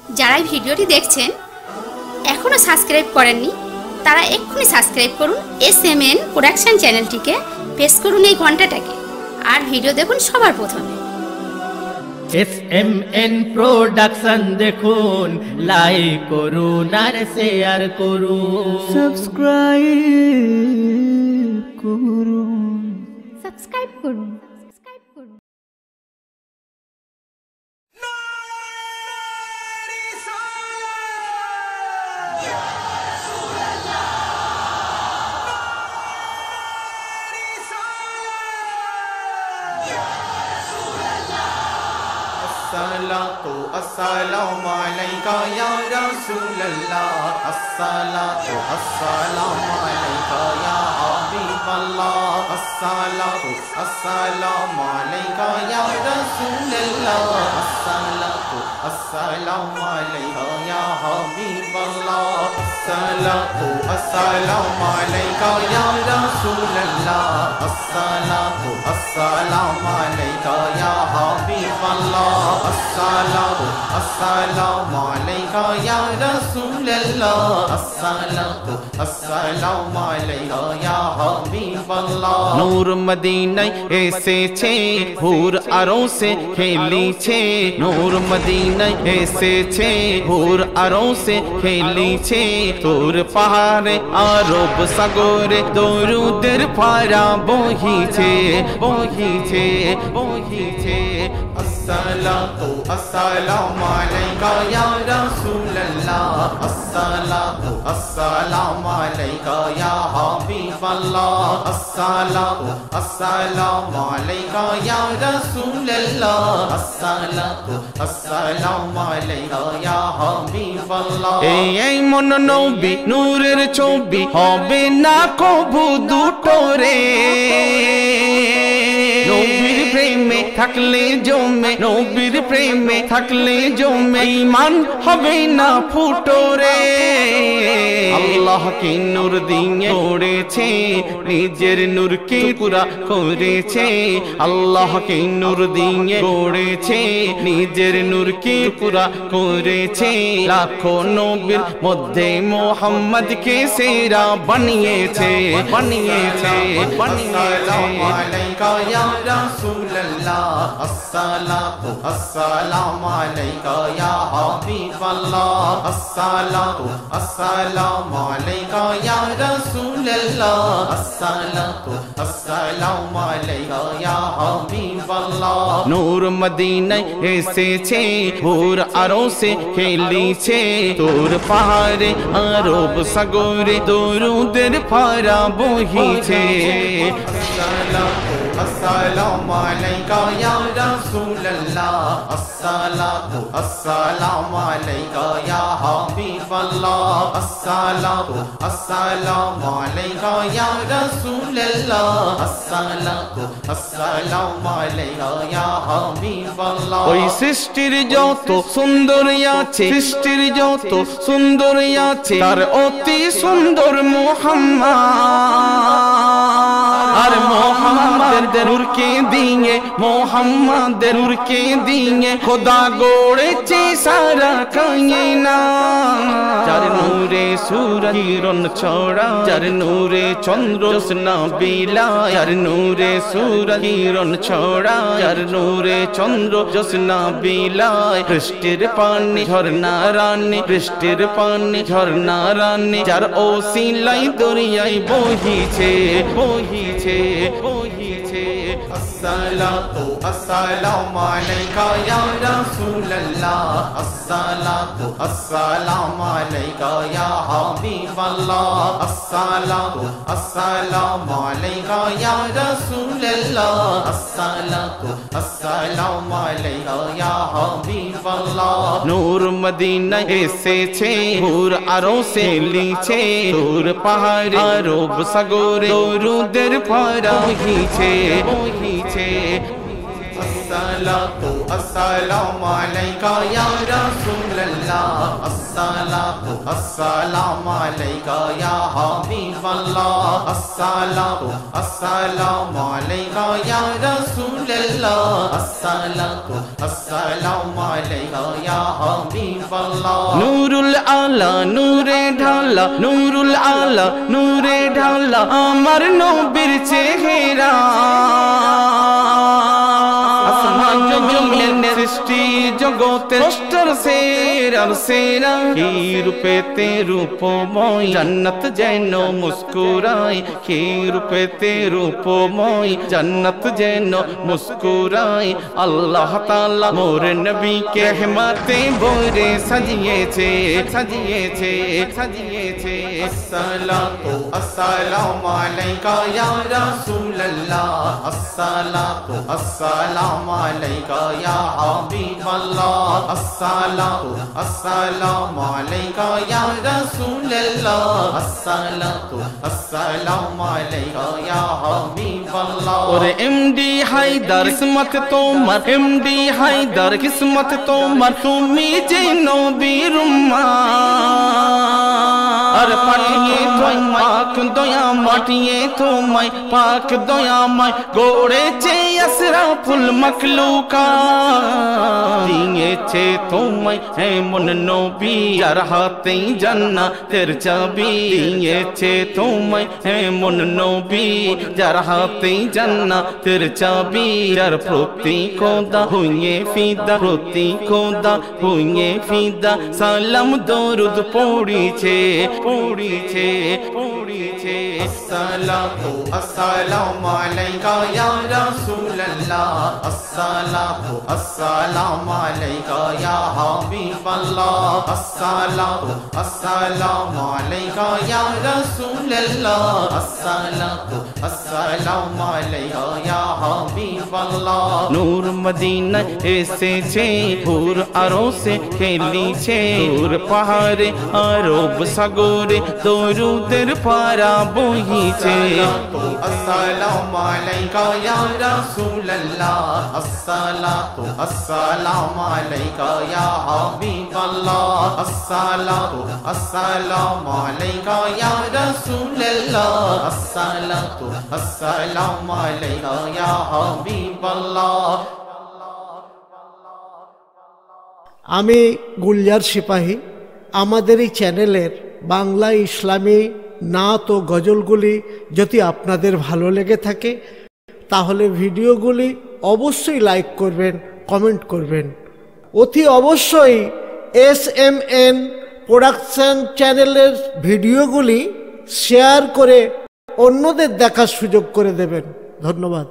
যারা ভিডিওটি দেখছেন এখনো সাবস্ক্রাইব করেননি তারা এক্ষুনি সাবস্ক্রাইব করুন SMN প্রোডাকশন চ্যানেলটিকে, প্রেস করুন এই ঘন্টাটাকে আর ভিডিও দেখুন সবার প্রথমে। SMN প্রোডাকশন দেখুন, লাইক করুন আর শেয়ার করুন, সাবস্ক্রাইব করুন। अस्सलामु अलैका या रसूलल्लाह, अस्सलामु अलैका या हबीबल्लाह, अस्सलामु अलैका या रसूलल्लाह, अस्सलामु अलैका या हबीबल्लाह, अस्सलामु अलैका या रसूलल्लाह, अस्सलामु अलैका या हबीबल्लाह, अस्सलामु अलैका या रसूलल्लाह, अस्सलामु अलैका या हबीबल्लाह। नूर मदीनाয় এসেছে হুর আরশে খেলিছে, নূর মদিনায় এসেছে হুর আরশে খেলিছে, তোর পাহাড়ে আরব সাগরে দরুদের ধারা বহিছে বহিছে বহিছে। अस्सलामु अलैका या रसूलल्लाह, अस्सलामु अलैका या हबीबल्लाह, अस्सलामु अलैका या रसूलल्लाह, अस्सलामु अलैका या हबीबल्लाह। এই মন নবী নূরের ছবি হবে না কবু দুটো রে, নবীর প্রেমে থাকলে জমে, নবীর প্রেমে থাকলে জমে ঈমান হবে না ফুটো রে। আল্লাহকে নূর দিয়ে গড়েছে, নিজের নূরকে পুরা করেছে, আল্লাহকে নূর দিয়ে গড়েছে, নিজের নূরকে পুরা করেছে, লাখো নবীর মধ্যে মুহাম্মদকে সেরা বানিয়েছে বানিয়েছে বানিয়েছে। रसूलल्लाह, अस्सलामु अलैका या हबीबल्लाह, अस्सलामु अलैका या रसूलल्लाह, अस्सलामु अलैका या हबीबल्लाह। नूर मदीनाয় এসেছে হুর আরশে খেলিছে, তোর পাহাড়ে আরব সাগরে দরুদের ধারা বহিছে। अस्सलामु अलैका या रसूलल्लाह, अस्सलामु अलैका या हबीबल्लाह, अस्सलामु अलैका या रसूलल्लाह, अस्सलामु अलैका या हबीबल्लाह। ওই সৃষ্টির যত সুন্দর আছে, সৃষ্টির যত সুন্দর আছে, তার অতি সুন্দর মুহাম্মদ, আর মুহাম্মদের নূরকে দিয়ে, মুহাম্মদের নূরকে দিয়ে খোদা গড়েছে সারা কায়নাত। যার নূরে সূরজ কিরণ ছড়া, যার নূরে চন্দ্র জ্যোৎস্না বিলায়, যার নূরে সূরজ কিরণ ছড়া, যার নূরে চন্দ্র জ্যোৎস্না বিলায়, বৃষ্টির পানি ঝর্ণা রানী, বৃষ্টির পানি ঝর্ণা রানী, যার ওসিলায় দরিয়ায় বহিছে বহিছে বহিছে। अस्सलामु अलैका या रसूलल्लाह, अस्सलामु अलैका या हबीबल्लाह, अस्सलामु अलैका या रसूलल्लाह, अस्सलामु अलैका या हबीबल्लाह। नूर मदीनाয় এসেছে হুর আরশে খেলিছে, তোর পাহাড়ে আরব সাগরে দরুদের ধারা বহিছে বহিছে। अस्सलामु अलैका या रसूलल्लाह, अस्सलातु अस्सलामु अलैका या हबीबल्लाह अस्सलातु अस्सलामु अलैका या रसूलल्लाह अस्सलातु अस्सलामु अलैका या हबीबल्लाह नूरुल आला नूरे ढाला नूरुल आला नूरे ढाला আমার নবীর চেহারা আসমান জমিনের সৃষ্টি জগতের স্রষ্টার সেরার সেরা কি রূপেতে রূপময় জান্নাত যেন মুস্কুরায় কি রূপেতে রূপময় জান্নাত যেন মুস্কুরায় আল্লাহ তাআলা মোর নবীকে রহমতে ভরে সাজিয়েছে সাজিয়েছে সাজিয়েছে अस्सलातु अस्सलामु अलैका या रसूलल्लाह अस्सलातु अस्सलामु अलैका या हबीबल्लाह अस्सलातु अस्सलामु अलैका या रसूलल्लाह अस्सलातु अस्सलामु अलैका या हबीबल्लाह और एमडी हायदार किस्मत তোমার एमडी हायदार किस्मत তোমার তুমি যে নবীর উম্মাহ আর পাঠিয়ে তোমায় পাক দয়া মাটিয়ে তোমায় পাক দয়াময় গড়েছে আসরাফুল মাখলুকাত দিয়েছে তোমায় এমন নবী যার হাতেই জান্নাতের চাবি দিয়েছে তোমায় এমন নবী যার হাতেই জান্নাতের চাবি যার প্রতি খোদা হইয়ে ফিদা প্রতি খোদা হইয়ে ফিদা সালাম দরুদ পড়িছে পড়িছে পড়িছে अस्सलातु अस्सलामु अलैका या रसूलल्लाह अस्सलातु अस्सलामु अलैका या हबीबल्लाह अस्सलातु अस्सलामु अलैका या रसूलल्लाह अस्सलातु अस्सलामु अलैका या हबीबल्लाह নূর মদিনা এসেছে হুর আরশে খেলিছে নূর পাহাড়ে আরব সাগরে দরুদের পারা বহিছে अस्सलामु अलैका या रसूलल्लाह अस्सलातु अस्सलामु अलैका या हबीबल्लाह अस्सलातु अस्सलामु अलैका या रसूलल्लाह अस्सलातु अस्सलामु अलैका या हबीबल्लाह আমি গুলজার সিপাহী আমাদের এই চ্যানেলের বাংলা ইসলামী নাত ও গজলগুলি যদি আপনাদের ভালো লেগে থাকে তাহলে ভিডিওগুলি অবশ্যই লাইক করবেন কমেন্ট করবেন অতি অবশ্যই SMN প্রোডাকশন চ্যানেলের ভিডিওগুলি শেয়ার করে অন্যদের দেখার সুযোগ করে দেবেন ধন্যবাদ।